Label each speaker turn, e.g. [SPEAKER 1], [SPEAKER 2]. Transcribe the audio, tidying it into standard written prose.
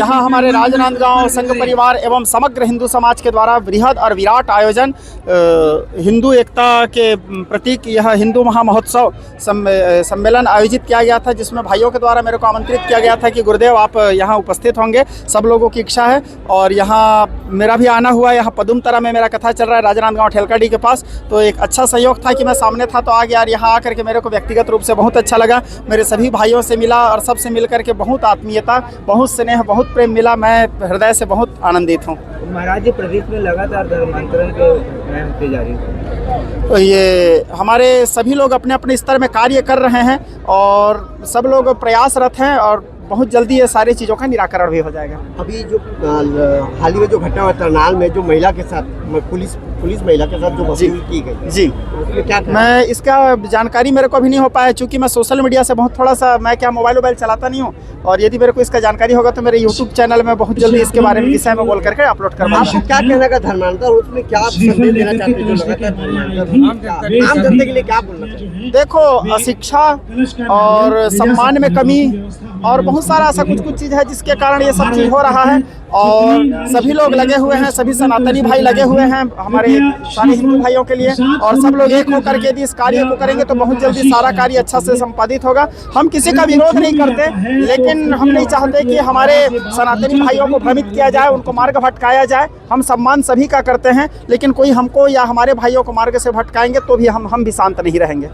[SPEAKER 1] यहाँ हमारे राजनांदगांव संघ परिवार एवं समग्र हिंदू समाज के द्वारा बृहद और विराट आयोजन हिंदू एकता के प्रतीक यह हिंदू महामहोत्सव सम्मेलन आयोजित किया गया था, जिसमें भाइयों के द्वारा मेरे को आमंत्रित किया गया था कि गुरुदेव आप यहाँ उपस्थित होंगे। सब लोगों की इच्छा है और यहाँ मेरा भी आना हुआ। यहाँ पदुमतरा में मेरा कथा चल रहा है राजनांदगांव ठेलकाडी के पास, तो एक अच्छा सहयोग था कि मैं सामने था तो आ गया। और यहाँ आकर के मेरे को व्यक्तिगत रूप से बहुत अच्छा लगा। मेरे सभी भाइयों से मिला और सबसे मिल करके बहुत आत्मीयता, बहुत स्नेह, बहुत प्रेम मिला। मैं हृदय से बहुत आनंदित हूँ।
[SPEAKER 2] महाराज जी, प्रदेश में लगातार धर्मांतरण के होते जा रही है,
[SPEAKER 1] तो ये हमारे सभी लोग अपने अपने स्तर में कार्य कर रहे हैं और सब लोग प्रयासरत हैं और बहुत जल्दी ये सारी चीज़ों का निराकरण भी हो जाएगा।
[SPEAKER 3] अभी जो हाल ही में जो घटना हुआ करनाल में, जो महिला के साथ पुलिस महिला के साथ जो वसूली की गई
[SPEAKER 1] जी,
[SPEAKER 3] उसमें क्या था?
[SPEAKER 1] मैं इसका जानकारी मेरे को अभी नहीं हो पाया, चूँकि मैं सोशल मीडिया से बहुत थोड़ा सा, मैं क्या मोबाइल चलाता नहीं हूँ। और यदि मेरे को इसका जानकारी होगा तो मेरे यूट्यूब चैनल में बहुत जल्दी इसके बारे में विषय में बोल करके अपलोड करवाऊंगा।
[SPEAKER 3] आपको क्या कहना का धर्मांतर, उसमें क्या आप संदेश देना चाहते हैं जो लगातार धर्मांतर आम जनता के लिए क्या बोलना चाहिए?
[SPEAKER 1] देखो, अशिक्षा और सम्मान में कमी और बहुत सारा ऐसा कुछ चीज़ है जिसके कारण ये सब चीज़ हो रहा है। और सभी लोग लगे हुए हैं, सभी सनातनी भाई लगे हुए हैं हमारे सारे हिंदू भाइयों के लिए, और सब लोग एक होकर के यदि इस कार्य को करेंगे तो बहुत जल्दी सारा कार्य अच्छा से संपादित होगा। हम किसी का विरोध नहीं करते, लेकिन हम नहीं चाहते कि हमारे सनातनी भाइयों को भ्रमित किया जाए, उनको मार्ग भटकाया जाए। हम सम्मान सभी का करते हैं, लेकिन कोई हमको या हमारे भाइयों को मार्ग से भटकाएंगे तो भी हम भी शांत नहीं रहेंगे।